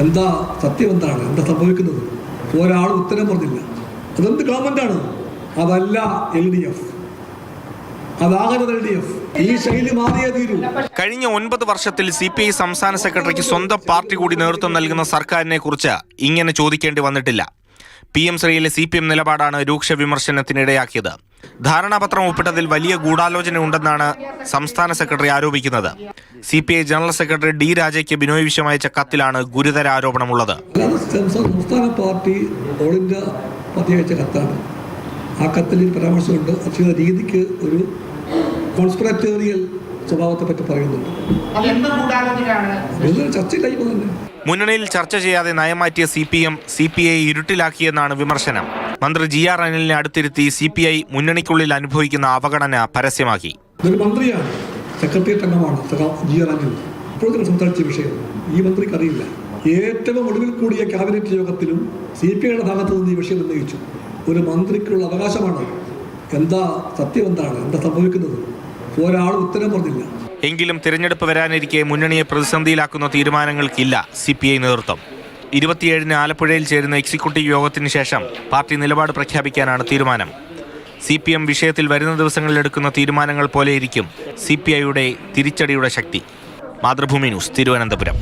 എന്താ സത്യം എന്താണ്, എന്താ സംഭവിക്കുന്നത്? ഒരാൾ ഉത്തരം പറഞ്ഞില്ല. അതെന്ത് ഗവൺമെന്റാണ്? അതല്ല LDF, അതാകരുത് LDF. ഈ ശൈലി മാറിയേ തീരൂ. കഴിഞ്ഞ 9 വർഷത്തിൽ CPI സംസ്ഥാന സെക്രട്ടറിക്ക് സ്വന്തം പാർട്ടി കൂടി നേതൃത്വം നൽകുന്ന സർക്കാരിനെ കുറിച്ച് ഇങ്ങനെ ചോദിക്കേണ്ടി വന്നിട്ടില്ല. PM ശ്രീയിലെ CPM നിലപാടാണ് രൂക്ഷ വിമർശനത്തിനിടയാക്കിയത്. ധാരണാപത്രം ഒപ്പിട്ടതിൽ വലിയ ഗൂഢാലോചന ഉണ്ടെന്നാണ് സംസ്ഥാന സെക്രട്ടറി ആരോപിക്കുന്നത്. CPI ജനറൽ സെക്രട്ടറി D രാജയ്ക്ക് ബിനോയ് വിശ്വം അയച്ച കത്തിലാണ് ഗുരുതര ആരോപണമുള്ളത്. സംസ്ഥാന പാർട്ടി ഓൾ ഇന്ത്യ പാർട്ടി അയച്ച കത്താണ്. ആ കത്തിൽ പരാമർശമുണ്ട്. അച്ഛൻ്റെ രീതിക്ക് ഒരു കോൺസ്പിററ്റോറിയൽ സ്വഭാവത്തെ പറ്റി പറയുന്നുണ്ട്. ചർച്ചയിലായി തന്നെ. മുന്നണിയിൽ ചർച്ച ചെയ്യാതെ നയമാറ്റിയ CPM CPI ഇരുട്ടിലാക്കിയെന്നാണ് വിമർശനം. മന്ത്രി GR അനിലിനെ അടുത്തിരുത്തി CPI മുന്നണിക്കുള്ളിൽ അനുഭവിക്കുന്ന അവഗണന പരസ്യമാക്കി. ഇതൊരു മന്ത്രിയാണ്, സെക്രട്ടേറിയറ്റ് അംഗമാണ് GR അനിൽ. ഇപ്പോഴത്തെ സംസാരിച്ച വിഷയം ഈ മന്ത്രിക്ക് അറിയില്ല. ഏറ്റവും ഒടുവിൽ കൂടിയ ക്യാബിനറ്റ് യോഗത്തിലും CPIയുടെ ഭാഗത്തു നിന്ന് ഈ വിഷയം ഉന്നയിച്ചു. ഒരു മന്ത്രിക്കുള്ള അവകാശമാണ്. എന്താ സത്യം എന്താണ്, എന്താ സംഭവിക്കുന്നത്? ഒരാൾ ഉത്തരം പറഞ്ഞില്ല. എങ്കിലും തിരഞ്ഞെടുപ്പ് വരാനിരിക്കെ മുന്നണിയെ പ്രതിസന്ധിയിലാക്കുന്ന തീരുമാനങ്ങൾക്കില്ല CPI നേതൃത്വം. 27-ന് ആലപ്പുഴയിൽ ചേരുന്ന എക്സിക്യൂട്ടീവ് യോഗത്തിന് ശേഷം പാർട്ടി നിലപാട് പ്രഖ്യാപിക്കാനാണ് തീരുമാനം. CPM വിഷയത്തിൽ വരുന്ന ദിവസങ്ങളിൽ എടുക്കുന്ന തീരുമാനങ്ങൾ പോലെയിരിക്കും CPIയുടെ തിരിച്ചടിയുടെ ശക്തി. മാതൃഭൂമി ന്യൂസ്, തിരുവനന്തപുരം.